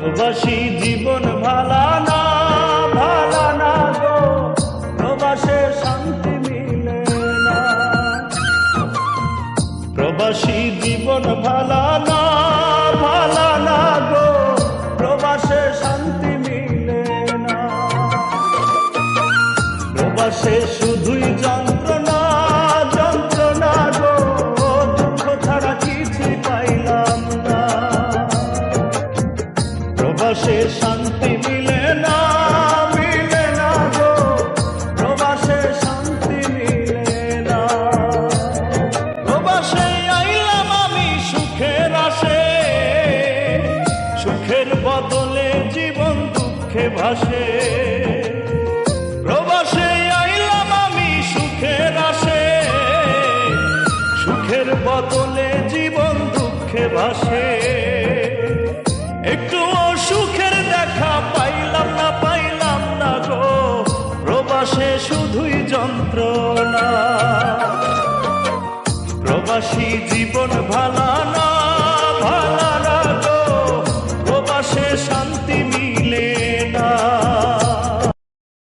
প্রবাসী জীবন ভালা না, ভালা না গো, প্রবাসে শান্তি মিলে না। প্রবাসী জীবন ভালা না, ভালা না গো, প্রবাসে শান্তি মিলে না। প্রবাসে শুধুই যন্ত্রণা, যন্ত্রণা গো, দুঃখ ছাড়া কিছু পাইলাম না। প্রবাসে শান্তি মিলে না, মিলে না গো, প্রবাসে শান্তি মিলে না। প্রবাসে আইলাম আমি সুখের আসে, সুখের বদলে জীবন দুঃখে ভাসে। প্রবাসে আইলাম আমি সুখের আসে, সুখের বদলে জীবন দুঃখে ভাসে। একটু সুখের দেখা পাইলাম না, পাইলাম না গো, প্রবাসে শুধুই যন্ত্রণা। প্রবাসী জীবন ভালা না,